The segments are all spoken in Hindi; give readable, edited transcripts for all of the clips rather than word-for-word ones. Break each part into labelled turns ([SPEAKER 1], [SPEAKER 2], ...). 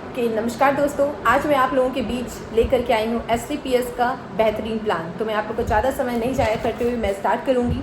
[SPEAKER 1] नमस्कार दोस्तों, आज मैं आप लोगों के बीच लेकर के आई हूँ SCPS का बेहतरीन प्लान। तो मैं आप लोग को ज़्यादा समय नहीं जाया करते हुए मैं स्टार्ट करूँगी।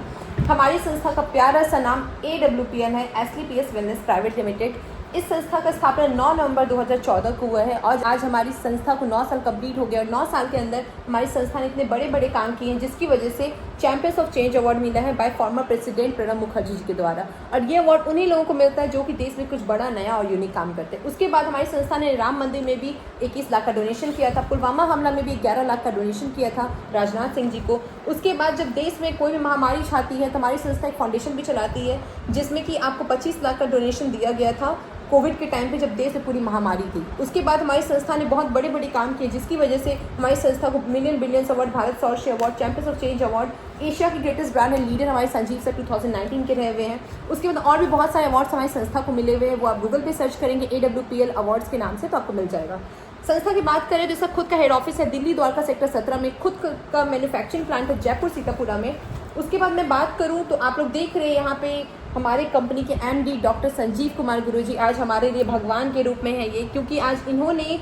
[SPEAKER 1] हमारी संस्था का प्यारा सा नाम AWPN है, SCPS वेलनेस प्राइवेट लिमिटेड। इस संस्था का स्थापना 9 नवंबर 2014 को हुआ है और आज हमारी संस्था को 9 साल कंप्लीट हो गया और 9 साल के अंदर हमारी संस्था ने इतने बड़े बड़े काम किए हैं जिसकी वजह से चैंपियंस ऑफ चेंज अवार्ड मिला है by former president Pranab Mukherjee ji के द्वारा। और ये अवार्ड उन्हीं लोगों को मिलता है जो कि देश में कुछ बड़ा नया और यूनिक काम करते हैं। उसके बाद हमारी संस्था ने राम मंदिर में भी 21 लाख का डोनेशन किया था, पुलवामा हमला में भी 11 लाख का डोनेशन किया था राजनाथ सिंह जी को। उसके बाद जब देश में कोई भी महामारी छाती है तो हमारी संस्था एक फाउंडेशन भी चलाती है जिसमें कि आपको 25 लाख का डोनेशन दिया गया था कोविड के टाइम पे जब देश में पूरी महामारी थी। उसके बाद हमारी संस्था ने बहुत बड़े बड़े काम किए जिसकी वजह से हमारी संस्था को मिलियन बिलियंस अवार्ड, भारत सौर्य award, champions of change award, Asia की ग्रेटेस्ट ब्रांड एंड लीडर हमारे संजीव सर 2019 के रहे हुए हैं। उसके बाद और भी बहुत सारे अवार्ड्स हमारी संस्था को मिले हुए हैं, वो आप गूगल पे सर्च करेंगे AWPL अवार्ड्स के नाम से तो आपको मिल जाएगा। संस्था की बात करें तो इसका खुद का हेड ऑफिस है दिल्ली द्वारका सेक्टर 17 में, खुद का मैन्युफैक्चरिंग प्लांट है जयपुर सीतापुरा में। उसके बाद मैं बात करूं तो आप लोग देख रहे हैं यहाँ पे हमारे कंपनी के MD डॉक्टर संजीव कुमार गुरुजी आज हमारे लिए भगवान के रूप में है ये, क्योंकि आज इन्होंने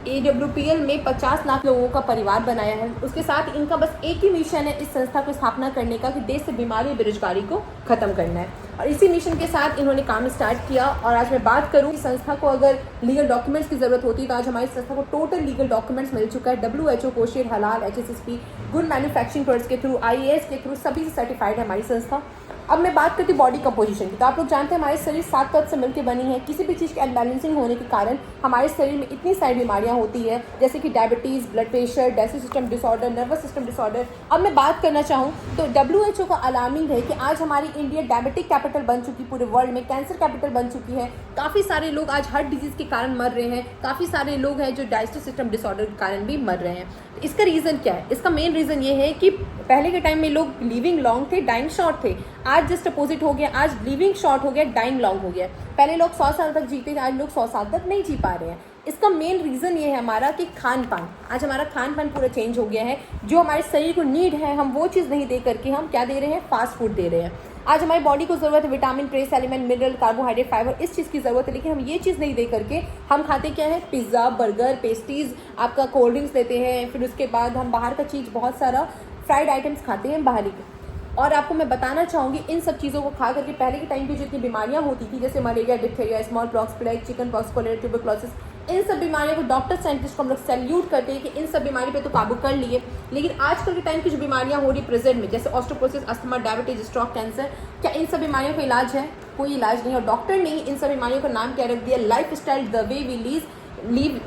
[SPEAKER 1] AWPL में 50 लाख लोगों का परिवार बनाया है। उसके साथ इनका बस एक ही मिशन है इस संस्था को स्थापना करने का कि देश से बीमारी और बेरोजगारी को खत्म करना है, और इसी मिशन के साथ इन्होंने काम स्टार्ट किया। और आज मैं बात करूं कि संस्था को अगर लीगल डॉक्यूमेंट्स की ज़रूरत होती है तो आज हमारी संस्था को टोटल लीगल डॉक्यूमेंट्स मिल चुका है। WHO कोशियर, हलाल, HACCP, गुड मैन्युफैक्चरिंग प्रोडक्ट्स के थ्रू, IAS के थ्रू सभी से सर्टिफाइड है हमारी संस्था। अब मैं बात करती हूँ बॉडी कंपोजिशन की, तो आप लोग जानते हैं हमारे शरीर 7 तत्व से मिलकर बनी है। किसी भी चीज़ की अनबैलेंसिंग होने के कारण हमारे शरीर में इतनी सारी बीमारियां होती है जैसे कि diabetes, blood pressure, digestive system disorder, nervous system disorder. अब मैं बात करना चाहूँ तो WHO का अलार्मिंग है कि आज हमारी इंडिया डायबिटिक कैपिटल बन चुकी, पूरे वर्ल्ड में कैंसर कैपिटल बन चुकी है। काफ़ी सारे लोग आज हार्ट डिजीज़ के कारण मर रहे हैं, काफ़ी सारे लोग हैं जो डाइजेस्टिव सिस्टम डिसऑर्डर के कारण भी मर रहे हैं। तो इसका रीज़न क्या है? इसका मेन रीज़न ये है कि पहले के टाइम में लोग लिविंग लॉन्ग थे, डाइंग शॉर्ट थे। आज जस्ट अपोजिट हो गया, आज लिविंग शॉर्ट हो गया, डाइंग लॉन्ग हो गया। पहले लोग 100 साल तक जीते थे, आज लोग 100 साल तक नहीं जी पा रहे हैं। इसका मेन रीज़न ये है हमारा कि खान पान, आज हमारा खान पान पूरा चेंज हो गया है। जो हमारे शरीर को नीड है हम वो चीज़ नहीं दे करके हम क्या दे रहे हैं, फास्ट फूड दे रहे हैं। आज हमारी बॉडी को ज़रूरत है vitamin, trace element, mineral, carbohydrate, fibre, इस चीज़ की ज़रूरत है, लेकिन हम ये चीज़ नहीं दे करके हम खाते क्या है, पिज़्ज़ा, बर्गर, पेस्ट्रीज, आपका कोल्ड ड्रिंक्स लेते हैं। फिर उसके बाद हम बाहर का चीज़ बहुत सारा फ्राइड आइटम्स खाते हैं बाहरी के। और आपको मैं बताना चाहूँगी इन सब चीज़ों को खा करके पहले के टाइम पे जो इतनी बीमारियाँ होती थी जैसे malaria, diphtheria, smallpox, plague, chickenpox, cholera, tuberculosis, इन सब बीमारियों को डॉक्टर साइंटिस्ट को हम लोग सैल्यूट करते हैं कि इन सब बीमारी पे तो काबू कर लिए। लेकिन आजकल के टाइम की जो बीमारियाँ हो रही प्रेजेंट में जैसे osteoporosis, asthma, diabetes, stroke, cancer, क्या इन सब बीमारियों का इलाज है? कोई इलाज नहीं। और डॉक्टर ने इन सब बीमारियों का नाम क्या रख दिया, lifestyle the way we live,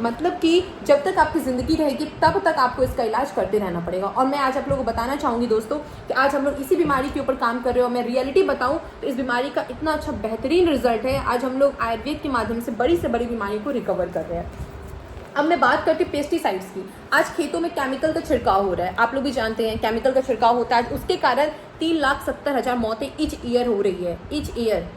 [SPEAKER 1] मतलब कि जब तक आपकी ज़िंदगी रहेगी तब तक आपको इसका इलाज करते रहना पड़ेगा। और मैं आज आप लोगों को बताना चाहूँगी दोस्तों कि आज हम लोग इसी बीमारी के ऊपर काम कर रहे हो। मैं रियलिटी बताऊँ तो इस बीमारी का इतना अच्छा बेहतरीन रिजल्ट है। आज हम लोग आयुर्वेद के माध्यम से बड़ी से बड़ी बीमारी को रिकवर कर रहे हैं। अब मैं बात करती हूँ पेस्टिसाइड्स की। आज खेतों में केमिकल का छिड़काव हो रहा है, आप लोग भी जानते हैं केमिकल का छिड़काव होता है। उसके कारण 3,70,000 मौतें ईच ईयर हो रही है, ईच ईयर,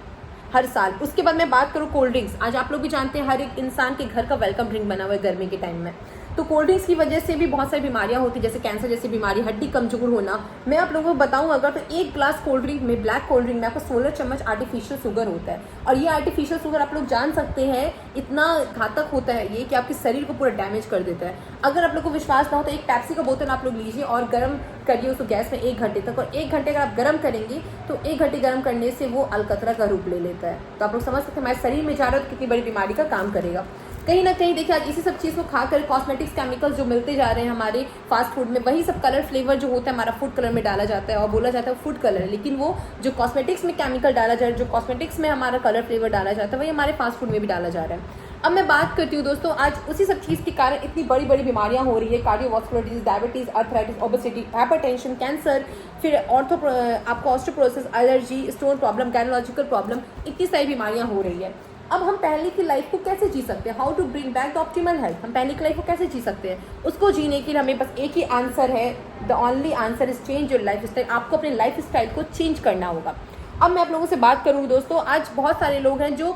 [SPEAKER 1] हर साल। उसके बाद मैं बात करूँ कोल्ड ड्रिंक्स, आज आप लोग भी जानते हैं हर एक इंसान के घर का वेलकम ड्रिंक बना हुआ है गर्मी के टाइम में। तो कोल्ड ड्रिंक्स की वजह से भी बहुत सारी बीमारियां होती हैं जैसे कैंसर जैसी बीमारी, हड्डी कमजोर होना। मैं आप लोगों को बताऊं अगर तो एक ग्लास कोल्ड ड्रिंक में, ब्लैक कोल्ड ड्रिंक में आपको 16 चम्मच आर्टिफिशियल शुगर होता है। और ये आर्टिफिशियल शुगर आप लोग जान सकते हैं इतना घातक होता है ये कि आपके शरीर को पूरा डैमेज कर देता है। अगर आप लोग को विश्वास ना हो तो एक पेप्सी का बोतल आप लोग लीजिए और गर्म करिए उसको गैस में 1 घंटे तक, और 1 घंटे अगर आप गर्म करेंगे तो 1 घंटे गर्म करने से वो अलकतरा का रूप ले लेता है। तो आप लोग समझ सकते हैं हमारे शरीर में जा रहा है तो कितनी बड़ी बीमारी का काम करेगा। कहीं ना कहीं देखिए आज इसी सब चीज़ को खाकर कॉस्मेटिक्स केमिकल्स जो मिलते जा रहे हैं हमारे फास्ट फूड में, वही सब कलर फ्लेवर जो होता है हमारा फूड कलर में डाला जाता है और बोला जाता है फूड कलर है, लेकिन वो जो कॉस्मेटिक्स में केमिकल डाला जा रहा है, जो कॉस्मेटिक्स में हमारा कलर फ्लेवर डाला जाता है, वही हमारे फास्ट फूड में भी डाला जा रहा है। अब मैं बात करती हूँ दोस्तों आज उसी सब चीज़ के कारण इतनी बड़ी बड़ी बीमारियाँ हो रही है, cardiovascular disease, diabetes, arthritis, obesity, hypertension, cancer, फिर आपको osteoporosis, allergy, stone problem, gynaecological problem, इतनी सारी बीमारियाँ हो रही है। अब हम पहले की लाइफ को कैसे जी सकते हैं, how to bring back the optimal health, हम पहले की लाइफ को कैसे जी सकते हैं, उसको जीने के लिए हमें बस एक ही आंसर है, the only answer is change your life style. आपको अपने लाइफ स्टाइल को चेंज करना होगा। अब मैं आप लोगों से बात करूँगी दोस्तों, आज बहुत सारे लोग हैं जो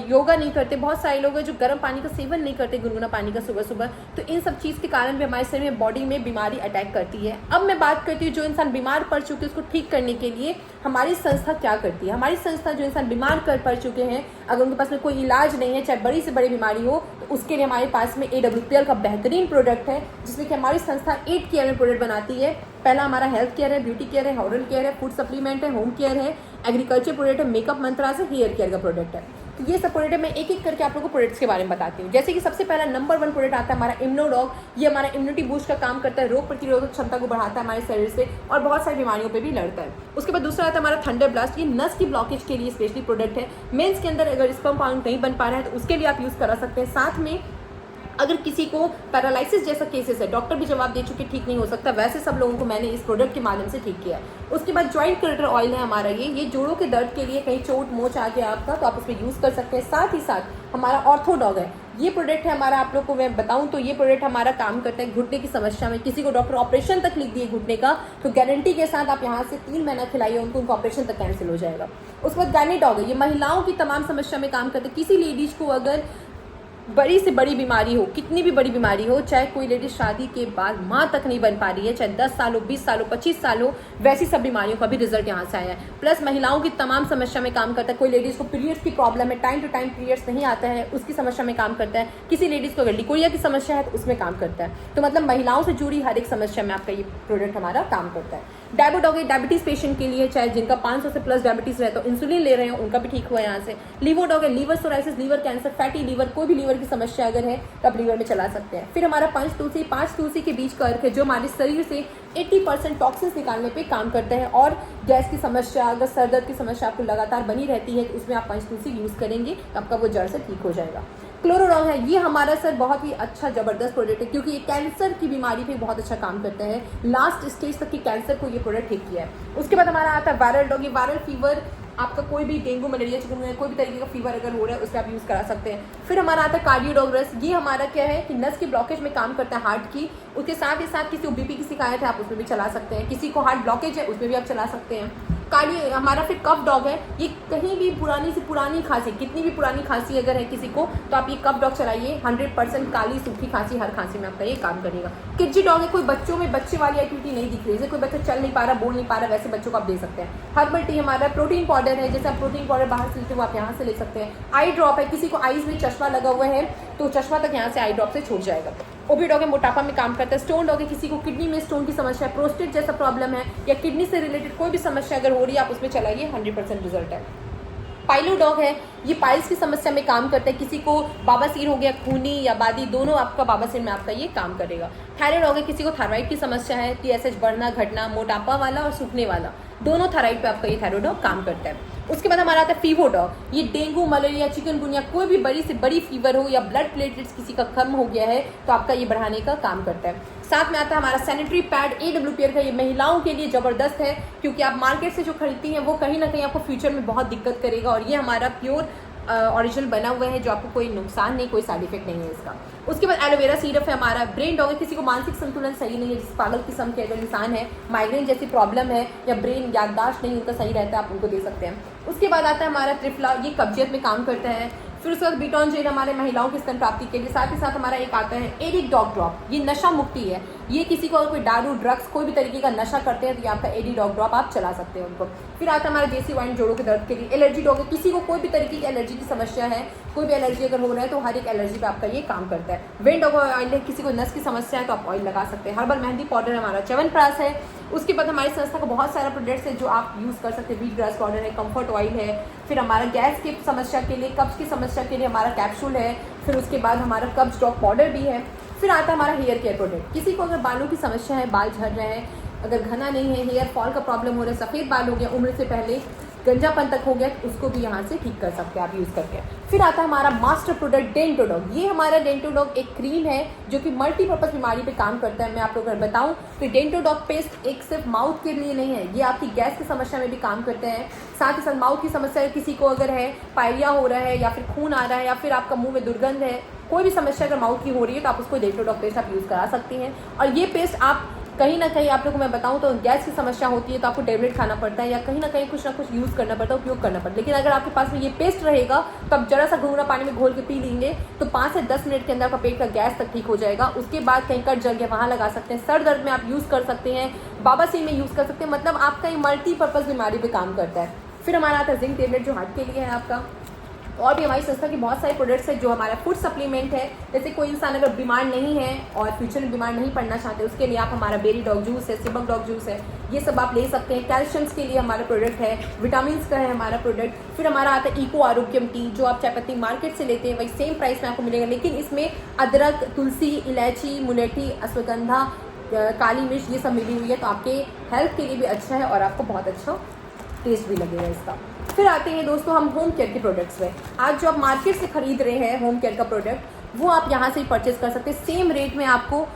[SPEAKER 1] योगा नहीं करते, बहुत सारे लोग हैं जो गर्म पानी का सेवन नहीं करते, गुनगुना पानी का सुबह सुबह, तो इन सब चीज़ के कारण भी हमारे शरीर में बॉडी में बीमारी अटैक करती है। अब मैं बात करती हूँ जो इंसान बीमार पड़ चुके हैं उसको ठीक करने के लिए हमारी संस्था क्या करती है। हमारी संस्था जो इंसान बीमार पड़ चुके हैं, अगर उनके पास में कोई इलाज नहीं है, चाहे बड़ी से बड़ी बीमारी हो, तो उसके लिए हमारे पास में AWPL का बेहतरीन प्रोडक्ट है, जिसमें कि हमारी संस्था 8 केयर में प्रोडक्ट बनाती है। पहला हमारा हेल्थ केयर है, ब्यूटी केयर है, ओरल केयर है, फूड सप्लीमेंट है, होम केयर है, एग्रीकल्चर प्रोडक्ट है, मेकअप मंत्रास है, हेयर केयर का प्रोडक्ट है। तो ये सब प्रोडक्ट मैं एक एक करके आप लोगों को प्रोडक्ट्स के बारे में बताती हूँ। जैसे कि सबसे पहला नंबर 1 प्रोडक्ट आता है हमारा इम्यूनोडॉग। ये हमारा इम्यूनिटी बूस्ट का काम करता है, रोग प्रतिरोधक क्षमता को बढ़ाता है हमारे शरीर से और बहुत सारी बीमारियों पे भी लड़ता है। उसके बाद दूसरा आता है हमारा थंडर ब्लास्ट। ये नस की ब्लॉकेज के लिए स्पेशली प्रोडक्ट है। मेंस के अंदर अगर स्पर्म काउंट नहीं बन पा रहा है तो उसके लिए आप यूज़ करा सकते हैं। साथ में अगर किसी को पैरालिसिस जैसा केसेस है, डॉक्टर भी जवाब दे चुके ठीक नहीं हो सकता, वैसे सब लोगों को मैंने इस प्रोडक्ट के माध्यम से ठीक किया है। उसके बाद जॉइंट क्रिएटर ऑयल है हमारा, ये जोड़ों के दर्द के लिए, कहीं चोट मोच आ गया आपका तो आप उसमें यूज़ कर सकते हैं। साथ ही साथ हमारा ऑर्थोडॉग है, ये प्रोडक्ट है हमारा, आप लोग को मैं बताऊं तो ये प्रोडक्ट हमारा काम करता है घुटने की समस्या में। किसी को डॉक्टर ऑपरेशन तक लिख दिए घुटने का, तो गारंटी के साथ आप यहाँ से 3 महीना खिलाइए उनको ऑपरेशन तक कैंसिल हो जाएगा। उसके बाद गायनेडॉग है, ये महिलाओं की तमाम समस्या में काम करते हैं। किसी लेडीज को अगर बड़ी से बड़ी बीमारी हो, कितनी भी बड़ी बीमारी हो, चाहे कोई लेडीज शादी के बाद माँ तक नहीं बन पा रही है, चाहे 10 साल हो, 20 साल हो, 25 साल हो, वैसी सब बीमारियों का भी रिजल्ट यहाँ से आया है। प्लस महिलाओं की तमाम समस्या में काम करता है। कोई लेडीज़ को पीरियड्स की प्रॉब्लम है, टाइम टू टाइम पीरियड्स नहीं आता है, उसकी समस्या में काम करता है। किसी लेडीज़ को अगर लिकोरिया की समस्या है तो उसमें काम करता है। तो मतलब महिलाओं से जुड़ी हर एक समस्या में आपका ये प्रोडक्ट हमारा काम करता है। डायबोडॉग है, डायबिटीज पेशेंट के लिए, चाहे जिनका 500 से प्लस डायबिटीज है तो इंसुलिन ले रहे हो उनका भी ठीक हुआ है यहाँ से। लिवोडॉग है, liver cirrhosis, liver cancer, fatty liver, कोई भी लीवर की समस्या अगर है तो आप लीवर में चला सकते हैं। फिर हमारा 5 तुलसी के बीज का अर्क है, जो हमारे शरीर से 80% टॉक्सिन्स निकालने पे काम करते हैं। और गैस की समस्या, अगर सर दर्द की समस्या आपको लगातार बनी रहती है तो उसमें आप 5 तुलसी यूज़ करेंगे तो आपका वो जड़ से ठीक हो जाएगा। क्लोरोडॉग है, ये हमारा सर बहुत ही अच्छा ज़बरदस्त प्रोडक्ट है, क्योंकि ये कैंसर की बीमारी पे बहुत अच्छा काम करता है। लास्ट स्टेज तक की कैंसर को ये प्रोडक्ट ठीक किया है। उसके बाद हमारा आता है वायरल डॉग। ये वायरल फीवर, आपका कोई भी डेंगू, मलेरिया, चिकनगुनिया, कोई भी तरीके का फीवर अगर हो रहा है उसमें आप यूज़ करा सकते हैं। फिर हमारा आता है कार्डियोडॉग रस। ये हमारा क्या है कि नस की ब्लॉकेज में काम करता है, हार्ट की। उसके साथ ही साथ किसी को बीपी की शिकायत है आप उसमें भी चला सकते हैं, किसी को हार्ट ब्लॉकेज है उसमें भी आप चला सकते हैं। हमारा फिर कफ डॉग है, ये कहीं भी पुरानी से पुरानी खांसी, कितनी भी पुरानी खांसी अगर है किसी को तो आप ये कफ डॉग चलाइए। 100% काली सूखी खांसी, हर खांसी में आपका ये काम करेगा। किडजी डॉग है, कोई बच्चों में बच्चे वाली एक्टिविटी नहीं दिख रही है, जैसे कोई बच्चा चल नहीं पा रहा, बोल नहीं पा रहा, वैसे बच्चों को आप दे सकते हैं। हर्बल टी हमारा प्रोटीन पाउडर है, जैसे आप प्रोटीन पाउडर बाहर से लेते हो आप यहाँ से ले सकते हैं। आई ड्रॉप है, किसी को आईज में चश्मा लगा हुआ है तो चश्मा तक यहाँ से आई ड्रॉप से छूट जाएगा। ओबी डॉग है, मोटापा में काम करता है। स्टोन डॉग है, किसी को किडनी में स्टोन की समस्या है, प्रोस्टेट जैसा प्रॉब्लम है या किडनी से रिलेटेड कोई भी समस्या अगर हो रही है आप उसमें चलाइए, 100% रिजल्ट है। पाइलो डॉग है, ये पाइल्स की समस्या में काम करता है। किसी को बाबासीर हो गया, खूनी या बादी, दोनों आपका बाबासीर में आपका ये काम करेगा। थायराइड डॉग है, किसी को थायराइड की समस्या है, TSH बढ़ना घटना, मोटापा वाला और सूखने वाला, दोनों थायराइड पे आपका ये थायराइड डॉग काम करता है। उसके बाद हमारा आता है फीवर डॉग। ये डेंगू, मलेरिया, चिकनगुनिया, कोई भी बड़ी से बड़ी फीवर हो या ब्लड प्लेटलेट्स किसी का कम हो गया है तो आपका ये बढ़ाने का काम करता है। साथ में आता है हमारा सैनिटरी पैड AWPL का। ये महिलाओं के लिए ज़बरदस्त है, क्योंकि आप मार्केट से जो खरीदती हैं वो कहीं ना कहीं आपको फ्यूचर में बहुत दिक्कत करेगा, और ये हमारा प्योर ओरिजिनल बना हुआ है, जो आपको कोई नुकसान नहीं, कोई साइड इफेक्ट नहीं है इसका। उसके बाद एलोवेरा सिरप है हमारा। ब्रेन डॉग है, किसी को मानसिक संतुलन सही नहीं है, जिस पागल किस्म के अगर इंसान है, माइग्रेन जैसी प्रॉब्लम है या ब्रेन याददाश्त नहीं उनका सही रहता है, आप उनको दे सकते हैं। उसके बाद आता है हमारा त्रिफला, ये कब्जियत में काम करता है। फिर उसके बाद बीटॉन जेल हमारे महिलाओं की स्तन प्राप्ति के लिए। साथ ही साथ हमारा एक आता है एरिक डॉग ड्रॉप, ये नशा मुक्ति है। ये किसी को अगर कोई दारू, ड्रग्स, कोई भी तरीके का नशा करते हैं तो ये आपका एरिक डॉग ड्रॉप आप चला सकते हैं उनको। फिर आता है हमारा जेसी वाइन, जोड़ों के दर्द के लिए। एलर्जी डॉग है, किसी को कोई भी तरीके की एलर्जी की समस्या है, कोई भी एलर्जी अगर हो रहा है तो हर एक एलर्जी पे आपका ये काम करता है। वेन डॉग ऑयल है, किसी को नस की समस्या है तो आप ऑयल लगा सकते हैं। हर्बल मेहंदी पाउडर हमारा। च्यवनप्राश है। उसके बाद हमारी संस्था का बहुत सारा प्रोडक्ट्स है जो आप यूज़ कर सकते हैं। व्हीट ग्रास पाउडर है, कंफर्ट ऑयल है। फिर हमारा गैस की समस्या के लिए, कब्ज की समस्या के लिए हमारा कैप्सूल है। फिर उसके बाद हमारा कब्ज ड्रॉप पाउडर भी है। फिर आता है हमारा हेयर केयर प्रोडक्ट। किसी को अगर बालों की समस्या है, बाल झड़ रहे हैं, अगर घना नहीं है, हेयर फॉल का प्रॉब्लम हो रहा है, सफ़ेद बाल हो गया, उम्र से पहले गंजापन तक हो गया, उसको भी यहाँ से ठीक कर सकते हैं आप यूज़ करके। फिर आता है हमारा मास्टर प्रोडक्ट डेंटोडॉग। ये हमारा डेंटोडॉग एक क्रीम है जो कि मल्टीपर्पज़ बीमारी पे काम करता है। मैं आप लोगों को बताऊँ तो डेंटोडॉग पेस्ट एक सिर्फ माउथ के लिए नहीं है, ये आपकी गैस की समस्या में भी काम करते हैं। साथ ही साथ माउथ की समस्या किसी को अगर है, पायरिया हो रहा है या फिर खून आ रहा है या फिर आपका मुँह में दुर्गंध है, कोई भी समस्या अगर माउथ की हो रही है तो आप उसको डेंटोडॉग पेस्ट आप यूज़ करा सकती हैं। और ये पेस्ट आप कहीं ना कहीं आप लोगों को मैं बताऊं तो गैस की समस्या होती है तो आपको टेबलेट खाना पड़ता है या कहीं ना कहीं कुछ ना कुछ यूज़ करना पड़ता है, उपयोग करना पड़ता है। लेकिन अगर आपके पास में ये पेस्ट रहेगा तो आप जरा सा गुनगुना पानी में घोल के पी लेंगे तो 5 से 10 मिनट के अंदर आपका पेट का गैस तक ठीक हो जाएगा। उसके बाद कहीं कट जल गया वहाँ लगा सकते हैं, सर दर्द में आप यूज़ कर सकते हैं, बाबासीर में यूज़ कर सकते हैं, मतलब आपका ये मल्टीपर्पज़ बीमारी पर काम करता है। फिर हमारा आता है जिंक टेबलेट जो हार्ट के लिए है आपका। और भी हमारी संस्था की बहुत सारे प्रोडक्ट्स हैं जो हमारा फूड सप्लीमेंट है। जैसे कोई इंसान अगर बीमार नहीं है और फ्यूचर में बीमार नहीं पड़ना चाहते उसके लिए आप हमारा बेरी डॉग जूस है, सिबक डॉग जूस है, ये सब आप ले सकते हैं। कैल्शियम्स के लिए हमारा प्रोडक्ट है, विटामिन का है हमारा प्रोडक्ट। फिर हमारा आता है इको आरोग्यम टी जो आप चाय पत्ती मार्केट से लेते हैं वही सेम प्राइस में आपको मिलेगा, लेकिन इसमें अदरक, तुलसी, इलायची, मुलेठी, अश्वगंधा, काली मिर्च ये सब मिली हुई है, तो आपके हेल्थ के लिए भी अच्छा है और आपको बहुत अच्छा टेस्ट भी लगेगा इसका। फिर आते हैं दोस्तों हम होम केयर के प्रोडक्ट्स में। आज जो आप मार्केट से खरीद रहे हैं होम केयर का प्रोडक्ट वो आप यहाँ से ही परचेज कर सकते हैं। सेम रेट में आपको,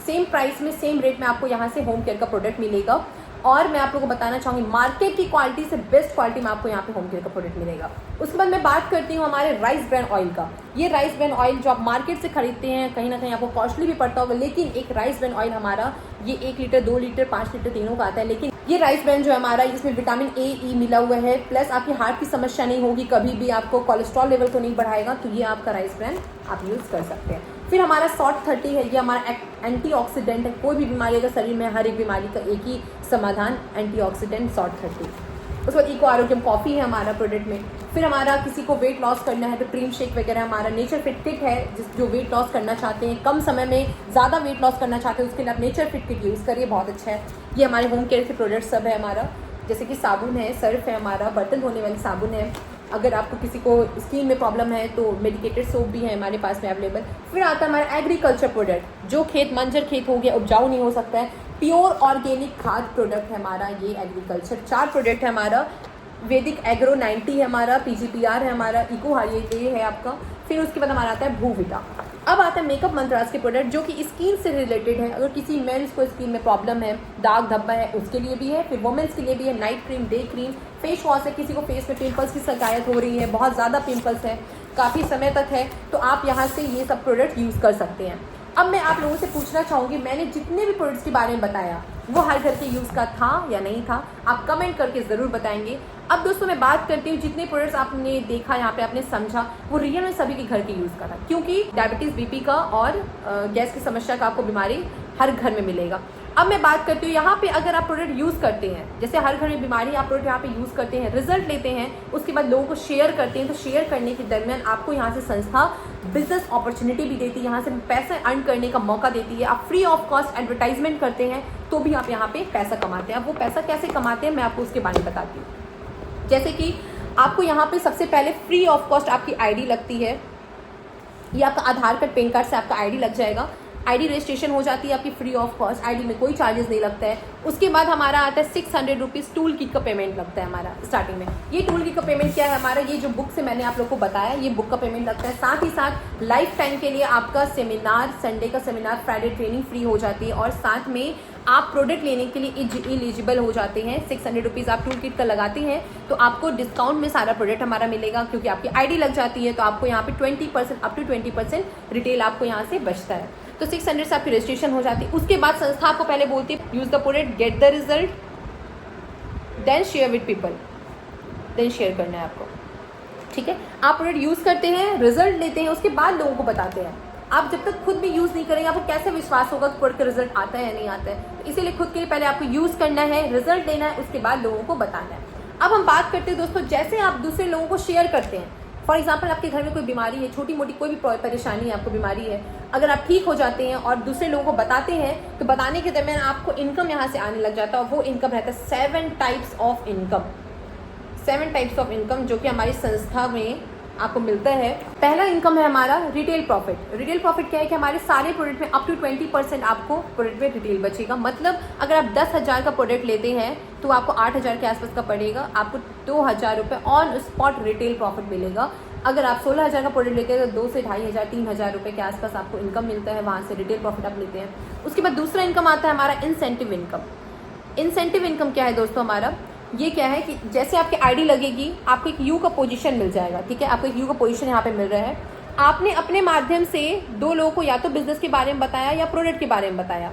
[SPEAKER 1] सेम प्राइस में, सेम रेट में आपको यहाँ से होम केयर का प्रोडक्ट मिलेगा। और मैं आप लोगों को बताना चाहूँगी मार्केट की क्वालिटी से बेस्ट क्वालिटी में आपको यहाँ पे होम केयर का प्रोडक्ट मिलेगा। उसके बाद मैं बात करती हूँ हमारे राइस ब्रांड ऑयल का। ये राइस ब्रांड ऑयल जो आप मार्केट से खरीदते हैं कहीं ना कहीं आपको कॉस्टली भी पड़ता होगा, लेकिन एक राइस ब्रांड ऑयल हमारा ये 1 लीटर, 2 लीटर, 5 लीटर तीनों का आता है। लेकिन ये राइस ब्रांड जो है हमारा इसमें विटामिन ए, ई मिला हुआ है, प्लस आपकी हार्ट की समस्या नहीं होगी, कभी भी आपको कोलेस्ट्रॉल लेवल तो नहीं बढ़ाएगा, तो ये आपका राइस ब्रांड आप यूज़ कर सकते हैं। फिर हमारा सॉल्ट 30 है, ये हमारा एंटीऑक्सीडेंट है। कोई भी बीमारी अगर शरीर में, हर एक बीमारी का एक ही समाधान एंटीऑक्सीडेंट सॉल्ट 30। उसके बाद इको आरोग्यम कॉफ़ी है हमारा प्रोडक्ट में। फिर हमारा किसी को वेट लॉस करना है तो क्रीम शेक वगैरह हमारा नेचर फिट किट है, जो वेट लॉस करना चाहते हैं, कम समय में ज़्यादा वेट लॉस करना चाहते हैं उसके लिए आप नेचर फिट किट यूज़ करिए, बहुत अच्छा है। ये हमारे होम केयर के प्रोडक्ट सब है हमारा, जैसे कि साबुन है, सर्फ है हमारा, बर्तन धोने वाली साबुन है। अगर आपको किसी को स्किन में प्रॉब्लम है तो मेडिकेटेड सोप भी है हमारे पास में अवेलेबल। फिर आता है हमारा एग्रीकल्चर प्रोडक्ट, जो खेत मंजर खेत हो गया, उपजाऊ नहीं हो सकता है, प्योर ऑर्गेनिक खाद प्रोडक्ट है हमारा ये एग्रीकल्चर। 4 प्रोडक्ट है हमारा, वैदिक एग्रो 90 है हमारा, PGPR है हमारा, इको ये है आपका। फिर उसके बाद हमारा आता है भूविटा। अब आता है मेकअप मंत्रास के प्रोडक्ट जो कि स्किन से रिलेटेड है। अगर किसी मेंस को स्किन में प्रॉब्लम है, दाग धब्बा है, उसके लिए भी है। फिर वुमेन्स के लिए भी है, night cream, day cream, face wash है, किसी को फेस में पिंपल्स की शिकायत हो रही है, बहुत ज़्यादा पिंपल्स है, काफ़ी समय तक है, तो आप यहाँ से ये सब प्रोडक्ट यूज़ कर सकते हैं। अब मैं आप लोगों से पूछना चाहूँगी, मैंने जितने भी प्रोडक्ट्स के बारे में बताया वो हर घर के यूज़ का था या नहीं था, आप कमेंट करके ज़रूर बताएंगे। अब दोस्तों मैं बात करती हूँ जितने प्रोडक्ट्स आपने देखा यहाँ पे, आपने समझा, वो रियल में सभी के घर के यूज़ का था, क्योंकि डायबिटीज़, बीपी का और गैस की समस्या का आपको बीमारी हर घर में मिलेगा। अब मैं बात करती हूँ यहाँ पे अगर आप प्रोडक्ट यूज़ करते हैं, जैसे हर घर में बीमारी, आप प्रोडक्ट यहाँ पे यूज़ करते हैं, रिजल्ट लेते हैं, उसके बाद लोगों को शेयर करते हैं, तो शेयर करने के दरमियान आपको यहाँ से संस्था बिजनेस अपॉर्चुनिटी भी देती है, यहाँ से पैसा अर्न करने का मौका देती है। आप फ्री ऑफ कॉस्ट एडवर्टाइजमेंट करते हैं तो भी आप यहाँ पे पैसा कमाते हैं। अब वो पैसा कैसे कमाते हैं मैं आपको उसके बारे में बताती हूँ। जैसे कि आपको यहाँ पे सबसे पहले फ्री ऑफ कॉस्ट आपकी ID लगती है, ये आपका आधार कार्ड, पैन कार्ड से आपका ID लग जाएगा। ID रजिस्ट्रेशन हो जाती है आपकी फ्री ऑफ कॉस्ट, ID में कोई चार्जेस नहीं लगता है। उसके बाद हमारा आता है 600 रुपीज़ टूल किट का पेमेंट लगता है हमारा स्टार्टिंग में। ये टूल किट का पेमेंट क्या है हमारा, ये जो बुक से मैंने आप लोग को बताया, ये बुक का पेमेंट लगता है। साथ ही साथ लाइफ टाइम के लिए आपका सेमिनार, संडे का सेमिनार, फ्राइडे ट्रेनिंग फ्री हो जाती है, और साथ में आप प्रोडक्ट लेने के लिए एलिजिबल हो जाते हैं। 600 रुपीज़ आप टूल किट का लगाते हैं तो आपको डिस्काउंट में सारा प्रोडक्ट हमारा मिलेगा, क्योंकि आपकी ID लग जाती है, तो आपको यहाँ पे 20% अप टू 20% रिटेल आपको यहाँ से बचता है। तो 600 से आपकी रजिस्ट्रेशन हो जाती है। उसके बाद संस्था आपको पहले बोलती है use the product, get the result, then share with people, then share करना है आपको, ठीक है। आप प्रोडक्ट यूज़ करते हैं, रिजल्ट लेते हैं, उसके बाद लोगों को बताते हैं। आप जब तक खुद भी यूज़ नहीं करेंगे आपको कैसे विश्वास होगा कि प्रोडक्ट का रिजल्ट आता है या नहीं आता है। तो इसीलिए खुद के लिए पहले आपको यूज़ करना है, रिजल्ट लेना है, उसके बाद लोगों को बताना है। अब हम बात करते हैं दोस्तों, जैसे आप दूसरे लोगों को शेयर करते हैं, फॉर एग्जाम्पल आपके घर में कोई बीमारी है, छोटी मोटी कोई भी परेशानी है, आपको बीमारी है, अगर आप ठीक हो जाते हैं और दूसरे लोगों को बताते हैं तो बताने के दरमियान आपको इनकम यहाँ से आने लग जाता है, और वो इनकम रहता है 7 types of income. 7 types of income जो कि हमारी संस्था में आपको मिलता है। पहला इनकम है हमारा रिटेल प्रॉफिट। रिटेल प्रॉफिट क्या है कि हमारे सारे प्रोडक्ट में अप टू 20% आपको प्रोडक्ट में रिटेल बचेगा। मतलब अगर आप 10,000 का प्रोडक्ट लेते हैं तो आपको 8,000 के आसपास का पड़ेगा, आपको 2,000 रुपये ऑन स्पॉट रिटेल प्रॉफिट मिलेगा। अगर आप 16,000 का प्रोडक्ट लेते हैं तो 2 से 2,500 3,000 रुपये के आसपास आपको इनकम मिलता है, वहाँ से रिटेल प्रॉफिट आप लेते हैं। उसके बाद दूसरा इनकम आता है हमारा इंसेंटिव इनकम। इंसेंटिव इनकम क्या है दोस्तों हमारा, ये क्या है कि जैसे आपकी ID लगेगी आपको एक U का पोजीशन मिल जाएगा, ठीक है। आपको एक U का पोजीशन यहाँ पे मिल रहा है। आपने अपने माध्यम से 2 लोगों को या तो बिजनेस के बारे में बताया या प्रोडक्ट के बारे में बताया,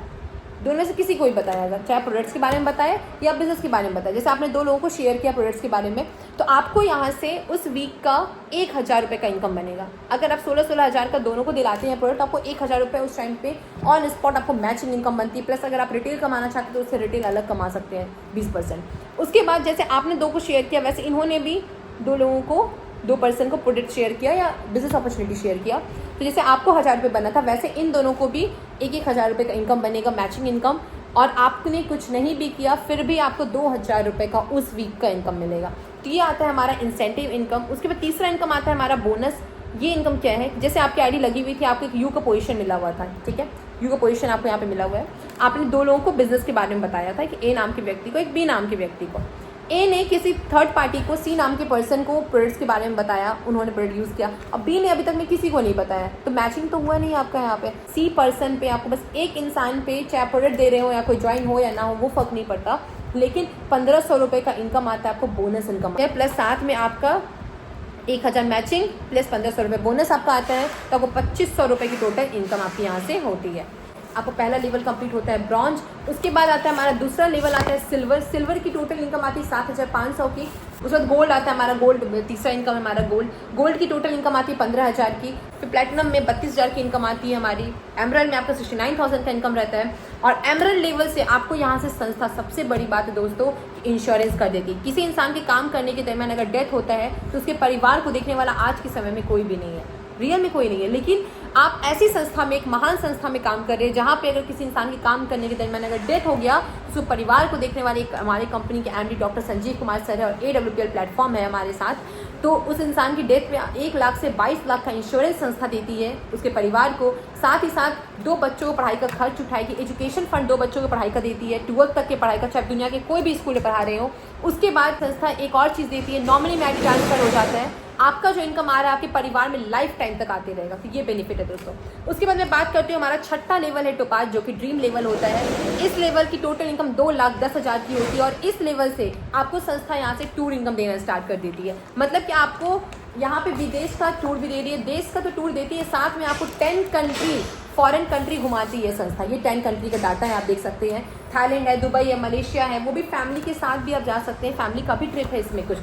[SPEAKER 1] दोनों में से किसी को भी बताया अगर, चाहे प्रोडक्ट्स के बारे में बताया या बिजनेस के बारे में बताया, जैसे आपने 2 लोगों को शेयर किया प्रोडक्ट्स के बारे में, तो आपको यहाँ से उस वीक का 1000 रुपये का इनकम बनेगा। अगर आप 16-16 हज़ार का दोनों को दिलाते हैं प्रोडक्ट, आपको 1000 रुपये उस टाइम पे ऑन स्पॉट आपको मैचिंग इनकम बनती है। प्लस अगर आप रिटेल कमाना चाहते हैं तो उससे रिटेल अलग कमा सकते हैं 20%। उसके बाद जैसे आपने 2 को शेयर किया, वैसे इन्होंने भी 2 लोगों को, 2 पर्सन को प्रोडक्ट शेयर किया या बिजनेस अपॉर्चुनिटी शेयर किया। तो जैसे आपको 1000 रुपये बना था, वैसे इन दोनों को भी 1-1 हज़ार रुपये का इनकम बनेगा, मैचिंग इनकम। और आपने कुछ नहीं भी किया फिर भी आपको 2000 रुपये का उस वीक का इनकम मिलेगा। तो ये आता है हमारा इंसेंटिव इनकम। उसके बाद तीसरा इनकम आता है हमारा बोनस। ये इनकम क्या है, जैसे आपकी आईडी लगी हुई थी, आपको एक यू का पोजीशन मिला हुआ था, ठीक है, यू का पोजीशन आपको यहाँ पे मिला हुआ है। आपने 2 लोगों को बिजनेस के बारे में बताया था, कि ए नाम के व्यक्ति को, एक बी नाम के व्यक्ति को। ए ने किसी थर्ड पार्टी को, सी नाम के पर्सन को प्रोडक्ट्स के बारे में बताया, उन्होंने प्रोडक्ट यूज़ किया। अब बी ने अभी तक में किसी को नहीं बताया, तो मैचिंग तो हुआ नहीं आपका यहाँ पे। सी पर्सन पे आपको बस एक इंसान पे, चाहे प्रोडक्ट दे रहे हो या कोई ज्वाइन हो या ना हो, वो फर्क नहीं पड़ता, लेकिन 1500 रुपये का इनकम आता है आपको, बोनस इनकम है। प्लस साथ में आपका 1000 मैचिंग प्लस 1500 रुपये बोनस आपका आता है, तो आपको 2500 रुपये की टोटल इनकम आपकी यहाँ से होती है। आपको पहला लेवल कंप्लीट होता है ब्रॉन्ज। उसके बाद आता है हमारा दूसरा लेवल आता है सिल्वर। सिल्वर की टोटल इनकम आती है 7500 की। उसके बाद गोल्ड आता है हमारा, गोल्ड तीसरा इनकम है हमारा गोल्ड। गोल्ड की टोटल इनकम आती है 15000 की। फिर प्लेटिनम में 32000 की इनकम आती है हमारी। एमरल्ड में आपका 69000 का इनकम रहता है। और एमरल्ड लेवल से आपको यहाँ से संस्था, सबसे बड़ी बात है दोस्तों, इंश्योरेंस कर देती है। किसी इंसान के काम करने के दरमियान अगर डेथ होता है तो उसके परिवार को देखने वाला आज के समय में कोई भी नहीं है, रियल में कोई नहीं है। लेकिन आप ऐसी संस्था में, एक महान संस्था में काम कर रहे हैं जहाँ पे अगर किसी इंसान के काम करने के दरमियान अगर डेथ हो गया तो परिवार को देखने वाले हमारी कंपनी के MD doctor Sanjeev Kumar sir है, और AWPL प्लेटफॉर्म है हमारे साथ। तो उस इंसान की डेथ में 1 लाख से 22 लाख का इंश्योरेंस संस्था देती है उसके परिवार को। साथ ही साथ 2 बच्चों को पढ़ाई का खर्च उठाएगी। एजुकेशन फंड 2 बच्चों की पढ़ाई का देती है, 12th तक के पढ़ाई का, चाहे दुनिया के कोई भी स्कूल में पढ़ा रहे हो। उसके बाद संस्था एक और चीज़ देती है, नॉमिनी मैरिज ट्रांसफर हो जाता है। आपका जो इनकम आ रहा है आपके परिवार में लाइफ टाइम तक आते रहेगा, तो ये बेनिफिट है दोस्तों। उसके बाद मैं बात करती हूँ, हमारा 6ठा लेवल है टोपाज, जो कि ड्रीम लेवल होता है। इस लेवल की टोटल इनकम 2,10,000 की होती है, और इस लेवल से आपको संस्था यहाँ से टूर इनकम देना स्टार्ट कर देती है। मतलब कि आपको यहाँ पे विदेश का टूर भी दे रही है, देश का तो टूर देती है, साथ में आपको 10 कंट्री, फॉरेन कंट्री घुमाती है संस्था। ये 10 कंट्री का डाटा है, आप देख सकते हैं। थाईलैंड है, दुबई है, मलेशिया है, वो भी फैमिली के साथ भी आप जा सकते हैं, फैमिली का भी ट्रिप है इसमें कुछ।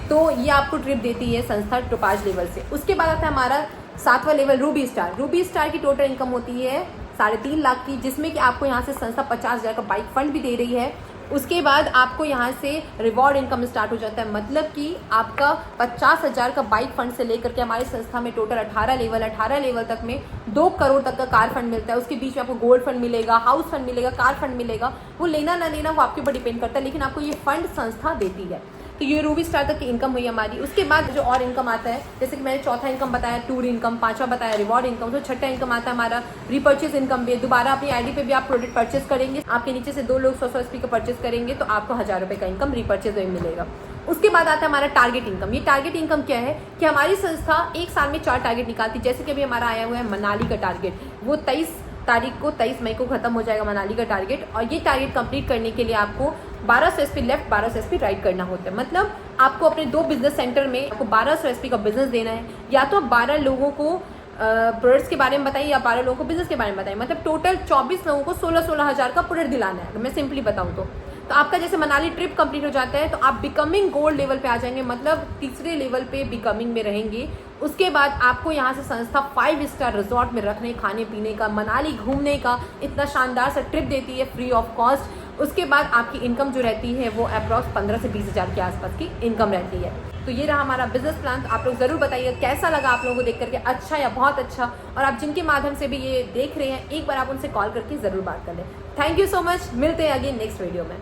[SPEAKER 1] तो ये आपको ट्रिप देती है संस्था टोपाज लेवल से। उसके बाद आता है हमारा 7वां level ruby star. Ruby star की टोटल इनकम होती है 3.5 लाख की, जिसमें कि आपको यहाँ से संस्था 50,000 का बाइक फंड भी दे रही है। उसके बाद आपको यहाँ से रिवॉर्ड इनकम स्टार्ट हो जाता है, मतलब कि आपका 50,000 का बाइक फंड से लेकर के हमारी संस्था में टोटल 18 लेवल तक में 2 करोड़ तक का कार फंड मिलता है। उसके बीच में आपको गोल्ड फंड मिलेगा, हाउस फंड मिलेगा, कार फंड मिलेगा। वो लेना ना लेना वो आपके ऊपर डिपेंड करता है, लेकिन आपको ये फंड संस्था देती है। तो ये रूबी स्टार तक की इनकम हुई हमारी। उसके बाद जो और इनकम आता है, जैसे कि मैंने 4था इनकम बताया टूर इनकम, 5वां बताया रिवॉर्ड इनकम, तो 6ठा इनकम आता है हमारा रिपर्चेज इनकम भी। दोबारा अपनी आईडी पे भी आप प्रोडक्ट परचेस करेंगे, आपके नीचे से 2 लोग 100-100 SP का परचेस करेंगे तो आपको 1000 रुपये का इनकम रिपर्चेज में मिलेगा। उसके बाद आता है हमारा टारगेट इनकम। ये टारगेट इनकम क्या है कि हमारी संस्था एक साल में 4 टारगेट निकालती है। जैसे कि अभी हमारा आया हुआ है मनाली का टारगेट, वो 23 मई को खत्म हो जाएगा मनाली का टारगेट। और ये टारगेट कंप्लीट करने के लिए आपको 1200 SP लेफ्ट, 1200 SP राइट करना होता है। मतलब आपको अपने 2 बिजनेस सेंटर में आपको 1200 SP का बिजनेस देना है, या तो 12 लोगों को प्रोडक्ट्स के बारे में बताइए या 12 लोगों को बिजनेस के बारे में बताइए। मतलब टोटल 24 लोगों को 16-16 हज़ार का प्रोडक्ट दिलाना है, मैं सिंपली बताऊँ तो आपका जैसे मनाली ट्रिप कंप्लीट हो जाता है तो आप बिकमिंग गोल्ड लेवल पे आ जाएंगे, मतलब तीसरे लेवल पे बिकमिंग में रहेंगे। उसके बाद आपको यहाँ से संस्था 5 स्टार रिजॉर्ट में रखने, खाने पीने का, मनाली घूमने का इतना शानदार सा ट्रिप देती है फ्री ऑफ कॉस्ट। उसके बाद आपकी इनकम जो रहती है वो अप्रॉक्स 15 से 20 हज़ार के आसपास की इनकम रहती है। तो ये रहा हमारा बिजनेस प्लान। तो आप लोग ज़रूर बताइए कैसा लगा आप लोगों को देख करके, अच्छा या बहुत अच्छा। और आप जिनके माध्यम से भी ये देख रहे हैं, एक बार आप उनसे कॉल करके ज़रूर बात कर लें। थैंक यू सो मच, मिलते हैं अगेन नेक्स्ट वीडियो में।